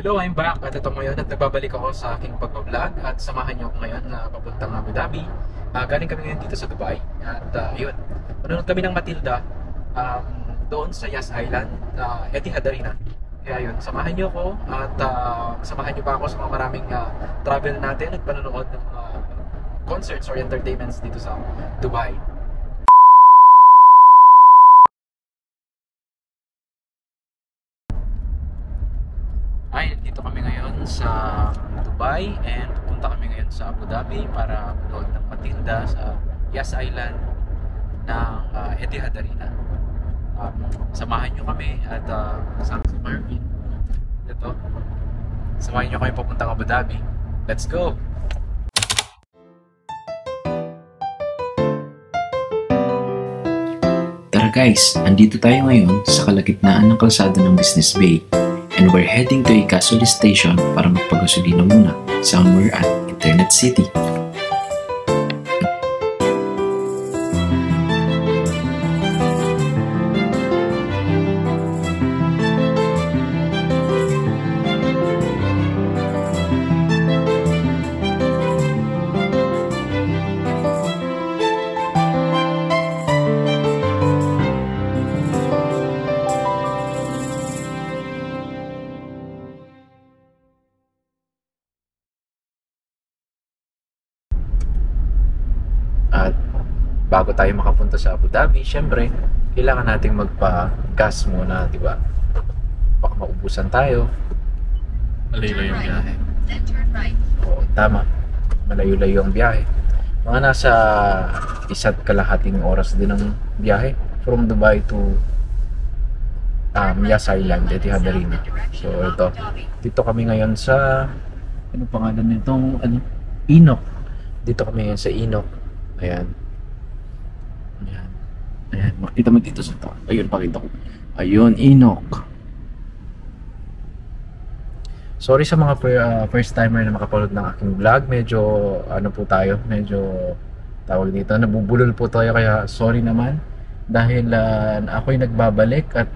Hello, I'm back at ito ngayon at nagbabalik ako sa aking pag-vlog at samahan niyo ako ngayon na papuntang Abu Dhabi. Galing kami ngayon dito sa Dubai at yun, manonood kami ng Matilda doon sa Yas Island, Etihad Arena. Kaya yun, samahan niyo ako at samahan niyo pa ako sa mga maraming travel natin at panonood ng mga concerts or entertainments dito sa Dubai. Dito kami ngayon sa Dubai and pupunta kami ngayon sa Abu Dhabi para manood ng Matilda sa Yas Island ng Etihad Arena. Samahan nyo kami at kasama si Marvin. Ito. Samahan nyo kami papuntang Abu Dhabi. Let's go! Tara guys, andito tayo ngayon sa kalagitnaan ng kalsada ng Business Bay. And we're heading to a gasoline station para magpagasolina muna somewhere at Internet City. At bago tayo makapunta sa Abu Dhabi, syempre, kailangan nating magpa-gas muna, di ba? Baka maubusan tayo. Malayo-layo yung biyahe. Oo, tama. Malayo-layo ang biyahe. Mga nasa 1.5 oras din ang biyahe from Dubai to Yas Island, Etihad Arena. So ito, dito kami ngayon sa ano pangalan nitong Inok. Dito kami ngayon sa Inok. Ayan. Ayan. Ayan. Makita mo dito sa taas. Ayun, pakita ko. Ayun, Inok. Sorry sa mga first timer na makapanood ng aking vlog. Medyo, ano po tayo, medyo tawag dito, nabubulol po tayo. Kaya sorry naman. Dahil ako'y nagbabalik at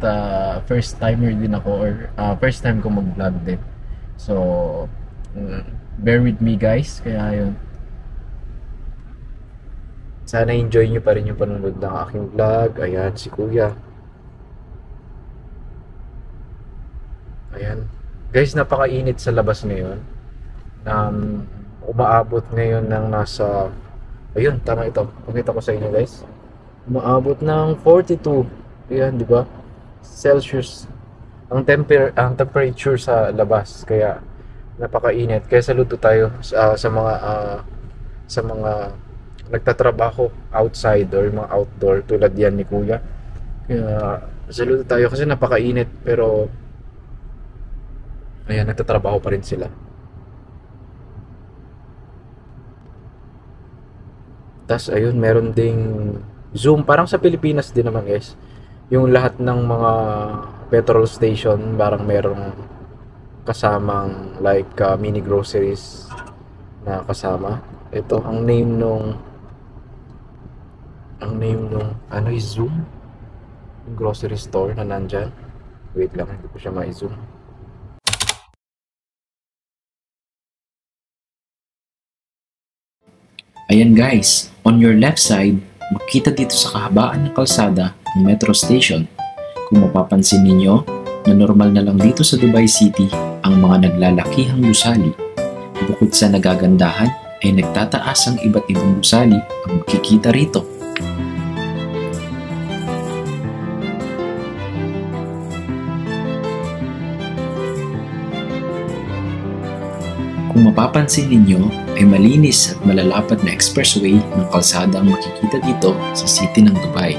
first timer din ako or first time ko mag-vlog din. So, bear with me guys. Kaya yun. Sana enjoy nyo pa rin yung panonood ng aking vlog. Ayan, si Kuya. Ayan. Guys, napakainit sa labas ngayon. Umaabot ngayon ng nasa... Ayun, tama ito. Pakita ko sa inyo guys. Umaabot ng 42. Ayan, di ba? Celsius. Ang temperature sa labas. Kaya napakainit. Kaya saludo tayo sa mga nagtatrabaho outside or mga outdoor tulad yan ni Kuya. Kaya saludo tayo kasi napakainit pero ayan, nagtatrabaho pa rin sila. Tas ayun, meron ding Zoom, parang sa Pilipinas din naman guys. Yung lahat ng mga petrol station parang merong kasamang like mini groceries na kasama. Ito ang name nung ano is Zoom, yung grocery store na nandyan. Wait lang, hindi ko siya ma-zoom. Ayan guys, on your left side, makita dito sa kahabaan ng kalsada ng metro station. Kung mapapansin ninyo, na normal na lang dito sa Dubai City ang mga naglalakihang gusali. Bukod sa nagagandahan, ay nagtataas ang iba't ibang gusali ang makikita rito. Kung mapapansin ninyo, ay malinis at malalapad na expressway ng kalsada ang makikita dito sa city ng Dubai.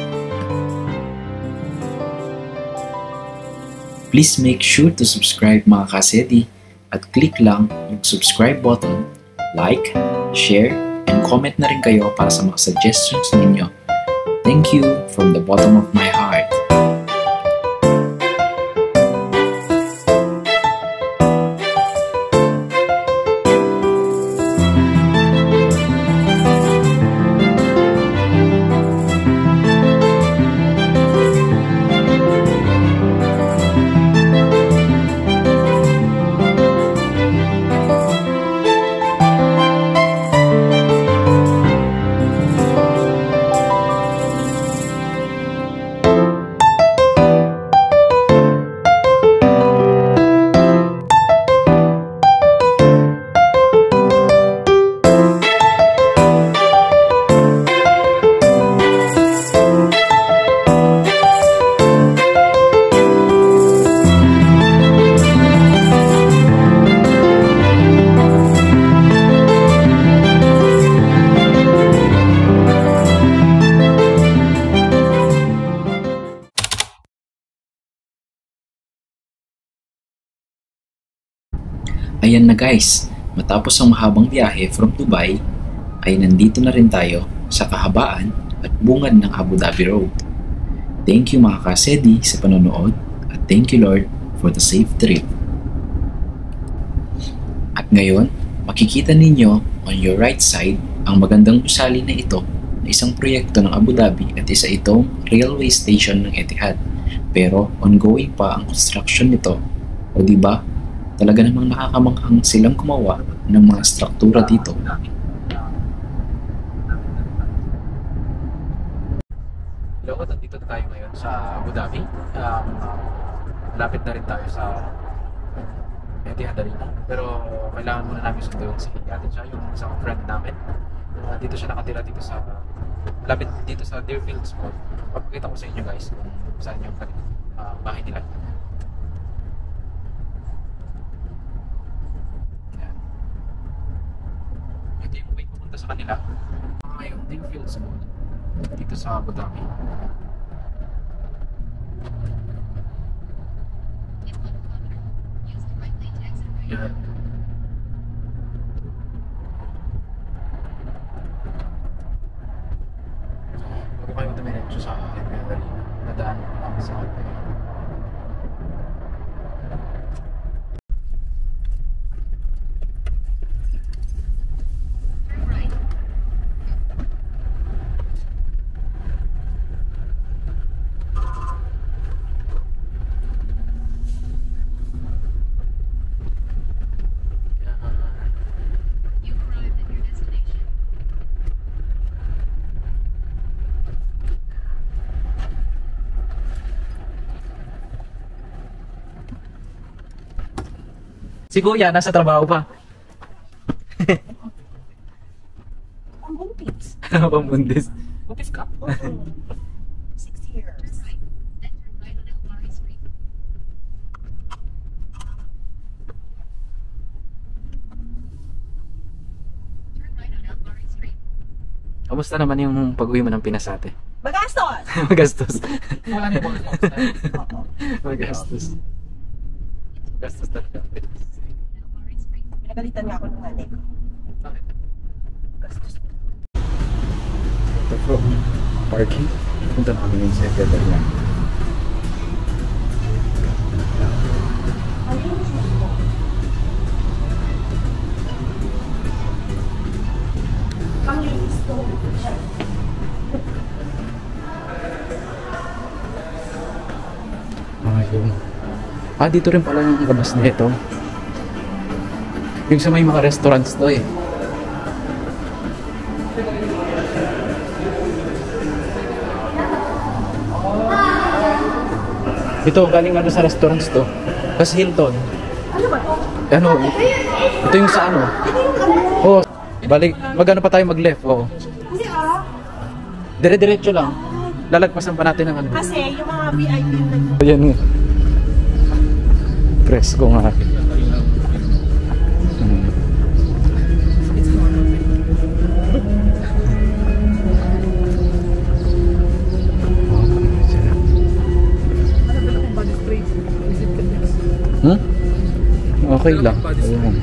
Please make sure to subscribe mga kasedi at click lang yung subscribe button, like, share, and comment na rin kayo para sa mga suggestions ninyo. Thank you from the bottom of my heart. Ayan na guys, matapos ang mahabang biyahe from Dubai, ay nandito na rin tayo sa kahabaan at bungad ng Abu Dhabi Road. Thank you mga kasedi sa panonood at thank you Lord for the safe trip. At ngayon, makikita ninyo on your right side ang magandang gusali na ito na isang proyekto ng Abu Dhabi at isa itong railway station ng Etihad. Pero ongoing pa ang construction nito. O diba? Talaga namang nakakamanghang silang gumawa ng mga struktura dito. Hello, nandito na tayo ngayon sa Abu Dhabi. Malapit na rin tayo sa Etihad Arena. Pero kailangan muna namin sunduin si Ate siya, yung isang friend namin. Dito siya nakatira dito sa malapit dito sa Deerfields Mall. Papakita ko sa inyo guys kung saan yung bahay nila. Ito yung way pupunta sa kanila. Yung Deerfields Mall dito sa Abu Dhabi. Yan. Bago kayo dumiretso sa Etihad Arena, nadaan namin sa hotel. Si Kuya, nasa trabaho pa. Pambuntis. Pambuntis. Buntis ka? 6 years. Kamusta naman yung pag-uwi mo ng Pinas ate? Magastos! Magastos. Wala na yung Magastos. Magastos talaga. Pinagalitan nga ako ng nanay ko. Bakit? Gastos. Ito from parking. Punta namin yung Etihad Arena. Pang-ladies to. Yun. Dito rin pala yung labas nito. Yung sa may mga restaurants to eh. Ito, galing ano sa restaurants to. Tapos Hilton. Ano ba to? Ano? Ito yung sa ano? Oh, balik. Magano pa tayo mag-left? Oo. Hindi Dire-diretso lang. Lalagpasan pa natin ang ano. Kasi yung mga VIP na Ayan nga. Press ko nga. Okay lang. Ayan.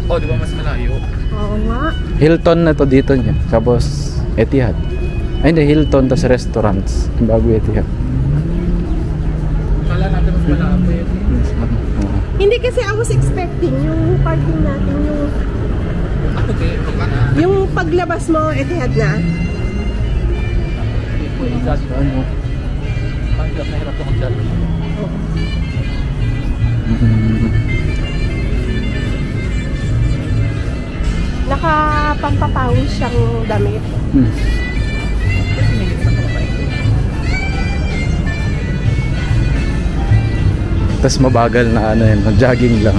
Oh, di ba mas malayo? Oo nga. Hilton na to dito niya. Tapos Etihad. Ay hindi, Hilton tas restaurants. Bago Etihad. Kala natin mas malapit. Hindi kasi I was expecting yung parking natin, Okay, yung paglabas mo, Etihad na. Ano? Hirap na hirap ako dyan. Nakapampapawis siyang damit. Tas mabagal na ano yun, jogging lang.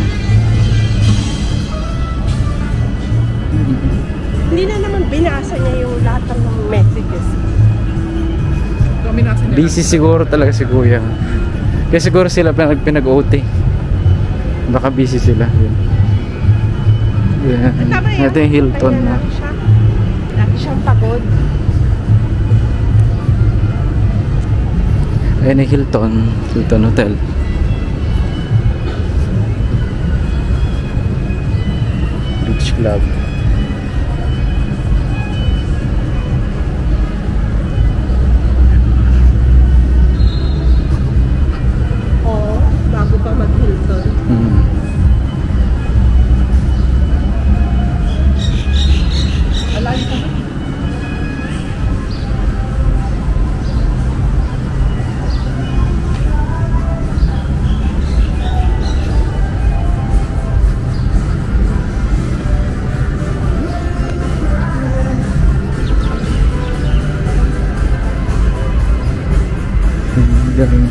Hindi na naman binasa niya yung lahat ng messages. Kami nasa niya. Busy siguro talaga si Kuya. Kaya siguro sila pinag-OT. Baka busy sila. Yan. Tama yan. Ito yung Hilton na. Kanya lang siya. Lagi siyang pagod. Ayan yung Hilton Hotel. Beach Club. Oo, bago pa mag-Hilton. Alayo pa ba? Galing.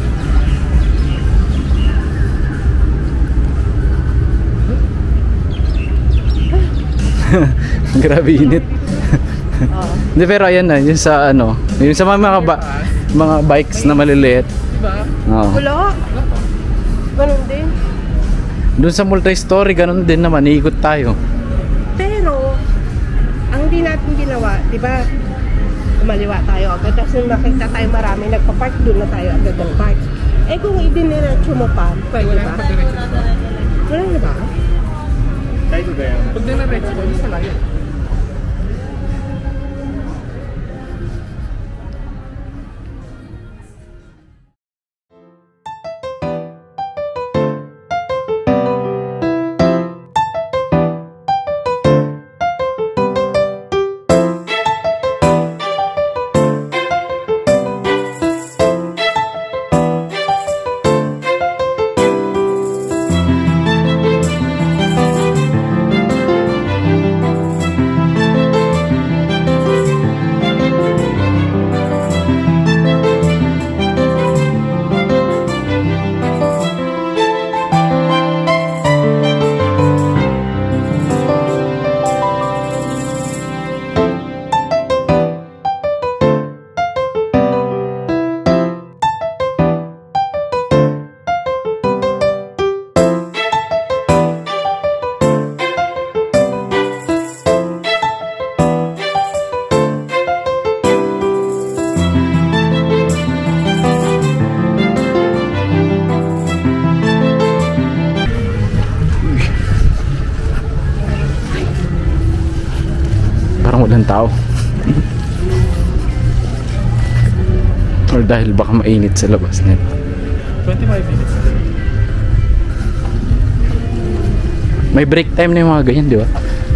Grabe init. Hindi, pero ayan na, yung sa ano, yung sa mga bikes na maliliit. Diba? Oo. Wala. Ganun din. Doon sa multi-story, ganun din naman, iikot tayo. Pero, ang di natin ginawa, di ba? Kumaliwa tayo agad. Tapos nung makita tayo marami, nagpa-park doon na tayo agad ng park. Eh kung idiniretso mo pa, pwede Wala ba? yung pag-diretso ba? Wala na ba? Pag diniretso ba, mas malayo. Parang walang tao. Or dahil baka mainit sa labas nito. 25 minutes. May break time na yung mga ganyan, di ba?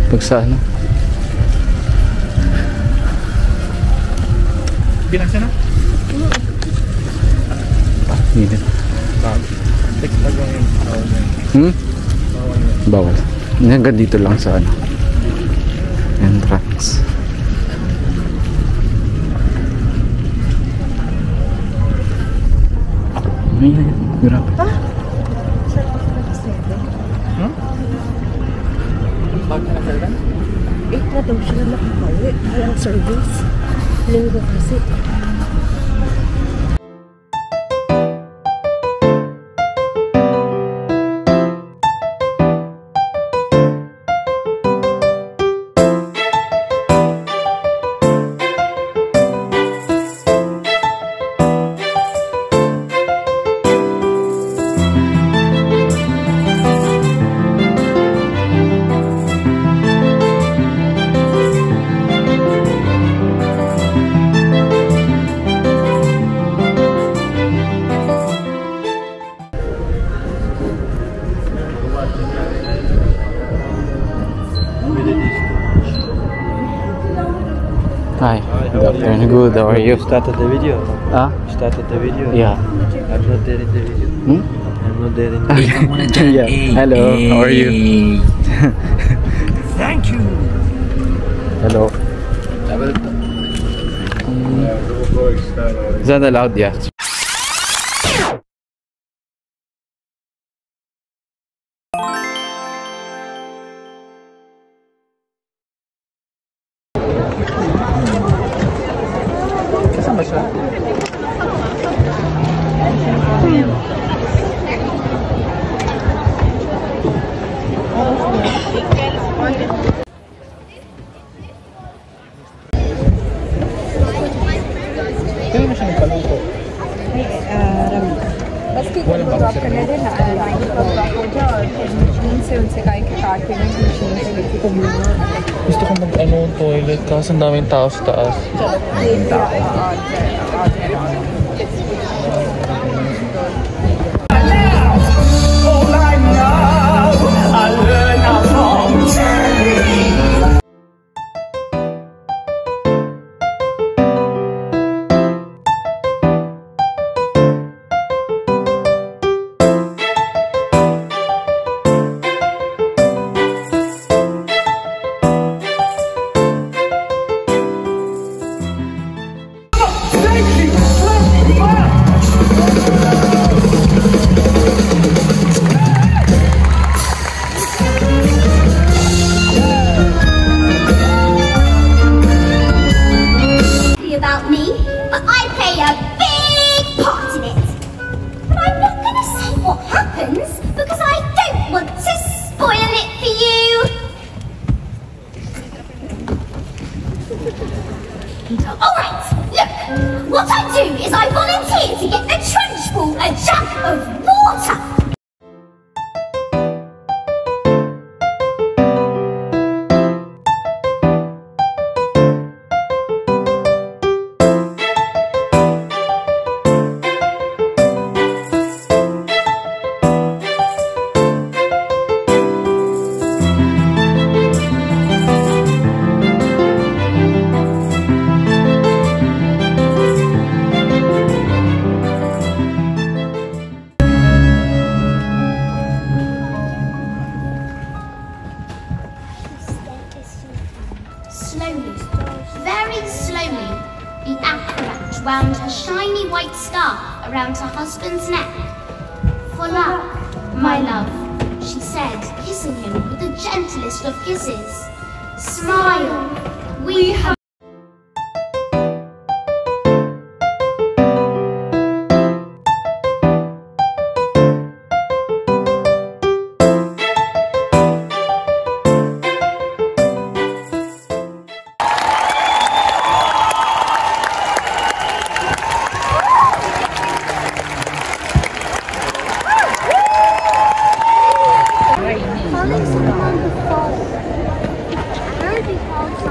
Pag sa ano. Binagsa na? Init. Text lang yung bawal na yun. Bawal na yun. Bawal. Hanggang dito lang sa ano. Entrance. Ayan, grabe. Bag na nagsalita? 8 na daw sila nakapauwi. Walang service. Linggo kasi. Hi, good afternoon. Good, how are you? You started the video? Ah? You started the video? Yeah. I'm not there in the video. Hmm? I'm not there in the Ikaw muna dyan. Yeah. Hello, how are you? Thank you. Hello. Is that allowed? Yeah. Kasama siya? Kaya na siya nagpaluto. Rami. बस ठीक है, ड्रॉप करने देना, लाइन का ड्रॉप हो जाए और फिर मशीन से उनसे कहीं के काट के मशीन से लेके को मिलना। Gusto ko mag-ano, toilet, kaso ang daming tao sa taas. About me, but I play a big part in it. But I'm not going to say what happens because I don't want to spoil it for you. Alright, look, what I do is I volunteer to get the trench ball a jug of water. Slowly, very slowly, the acrobat wound her shiny white scarf around her husband's neck. For luck, my love, she said, kissing him with the gentlest of kisses. Smile, we have.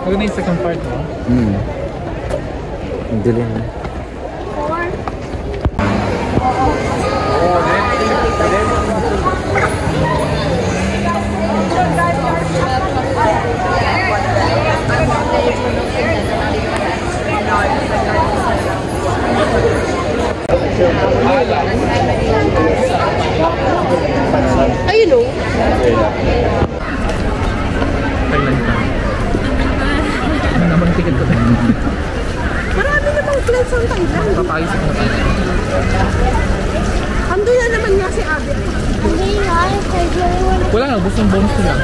Huwag na yung second part mo. Ang dilim. Ayun o. Thailand ka. Ano naman ticket ko tayo? Marami namang flights ang Thailand. Papayos ako tayo. Ando na naman nga si Abby. Wala nga, gusto yung bonus ko lang.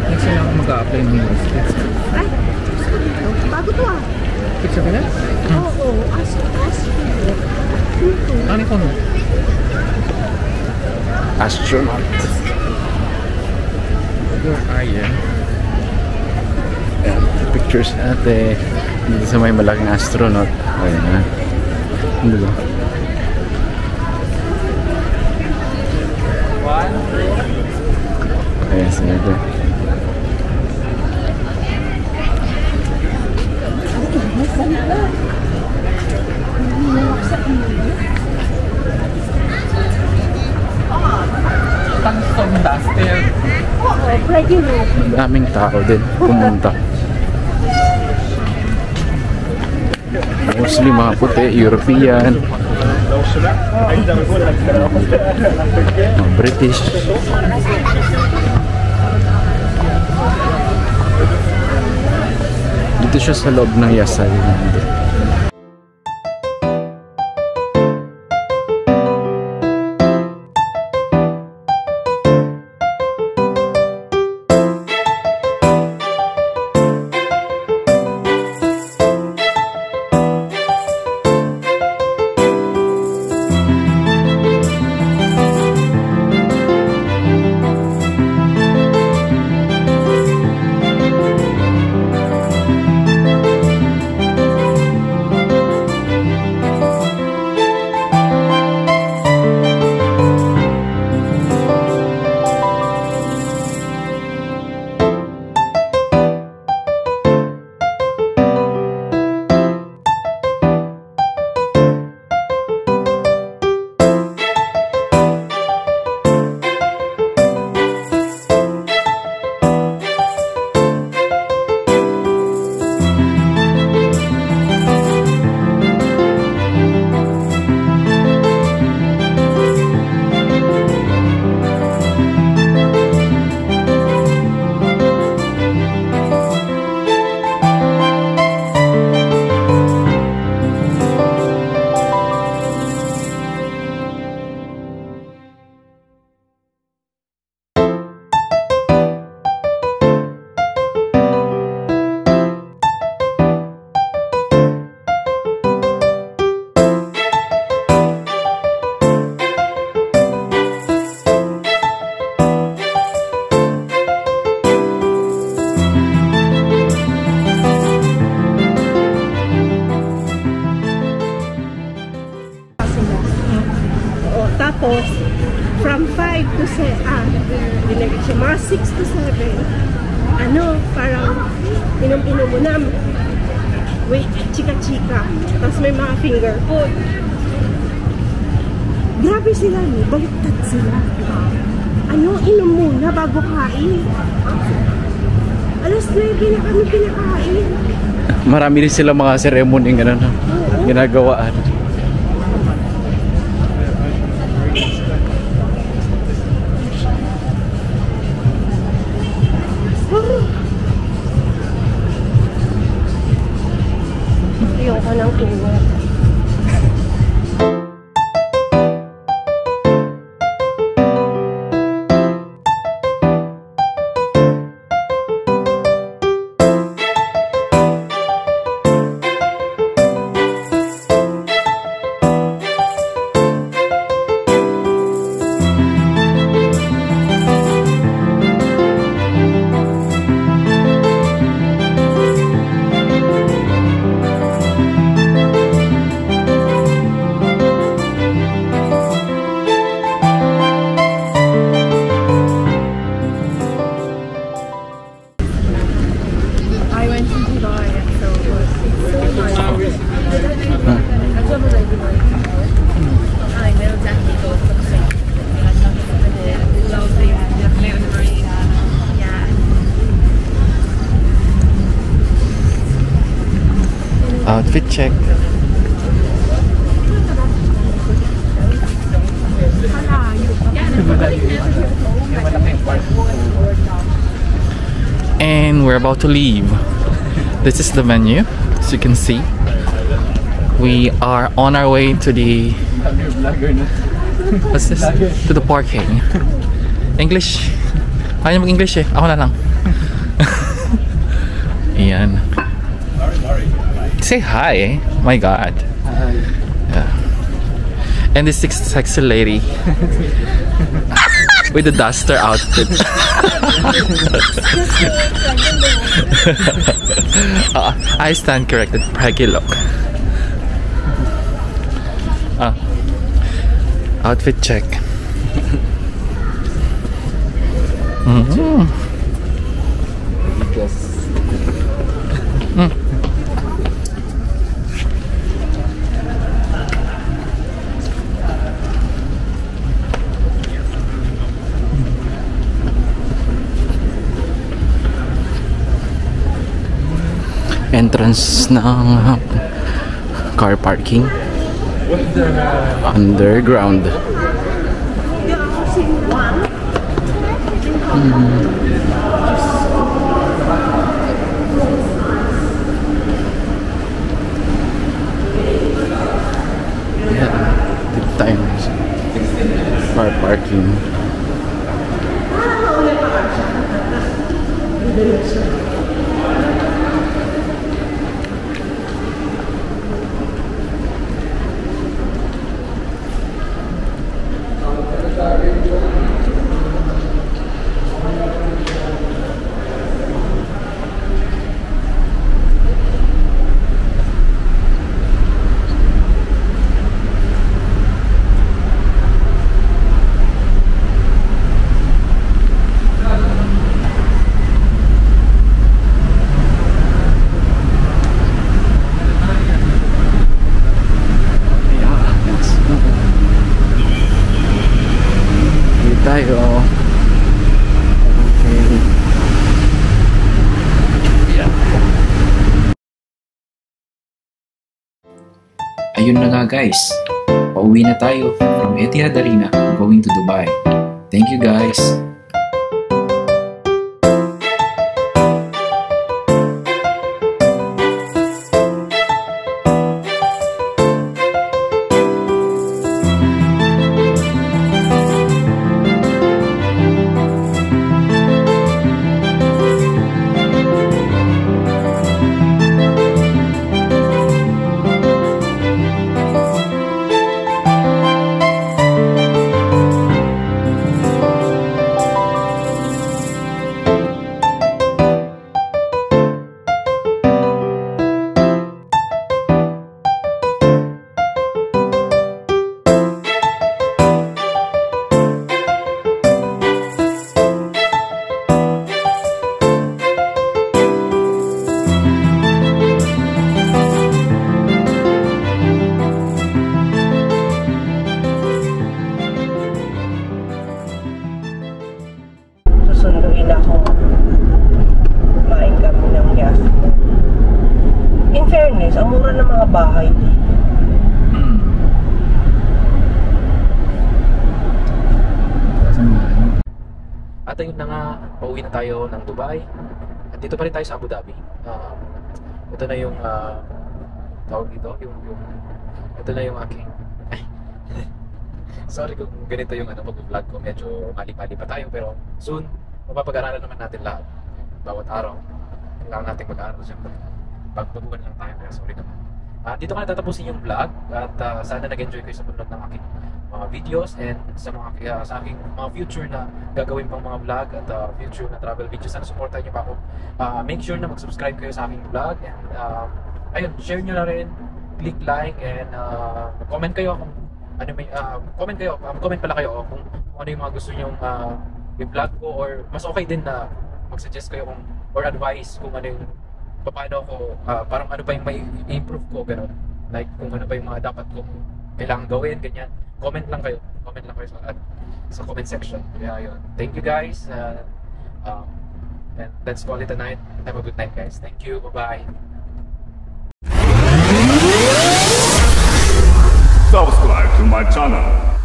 Next na lang ako mag-a-apply ng university. Ay, bago to ah. Picture ka na? Oo, ask. Ano ko no? Astronaut. Ayan. Ayan, pictures natin dito sa may malaking astronaut. Ayan na. Ano ba? Ayan, sinabi. Tungstone Duster. Oo, pwede mo. Daming tao din pumunta. Mostly mga puti, European, mga British. Dito siya sa loob ng Yasay. Dinagay siya, mga 6 to 7. Ano, parang inom-inom mo na. Wait, chika-chika. Tapos may mga finger food. Grabe sila, no? Baliktad sila. Ano, inom muna bago kain. Alas 9 na kami pinakain. Marami rin sila mga ceremony ng ano, ginagawaan. Ayoko ng ingat. I went to Dubai, so it was so nice. I know exactly what to say. Lovely, lovely on the marina. Yeah. Outfit check. And we're about to leave. This is the menu, as you can see. We are on our way to the what's this? To the parking. English. Ayaw mag-English eh. Ako na lang. Ayan. Say hi. My God. Yeah. And this sexy lady with the duster outfit. I stand corrected. Preggy look. Outfit check. Entrance ng car parking underground. Yeah, good times. Car parking. Tayo. Okay. Yeah. Ayun na nga guys, pauwi na tayo from Etihad Arena going to Dubai. Thank you guys! mga bahay dito. At ayun na nga, pauwi na tayo ng Dubai. At dito pa rin tayo sa Abu Dhabi. Ito na yung tawag dito, ito na yung aking sorry kung ganito yung pag-vlog ko, medyo mali-mali pa tayo, pero soon mapapag-aralan naman natin lahat. Bawat araw kailangan natin mag-aaral, siyempre pagbaguhan lang tayo, kaya sorry naman. Dito ka na tatapusin yung vlog at sana nag-enjoy kayo sa panonood ng aking mga videos and sa aking mga future na gagawin pang mga vlog at future na travel videos. Sana supportan niyo pa ako. Make sure na mag-subscribe kayo sa aking vlog and ayun, share nyo na rin, click like and comment kayo kung ano may comment pala kayo kung ano yung mga gusto niyo i-vlog ko, or mas okay din na mag-suggest kayo kung or advice kung ano yung paano ko parang ano pa yung may improve ko, pero like kung ano pa yung mga dapat kong kailangan gawin, ganyan. Comment lang kayo sa comment section. Kaya yun, thank you guys and let's call it a night. Have a good night guys. Thank you, bye bye. Subscribe to my channel.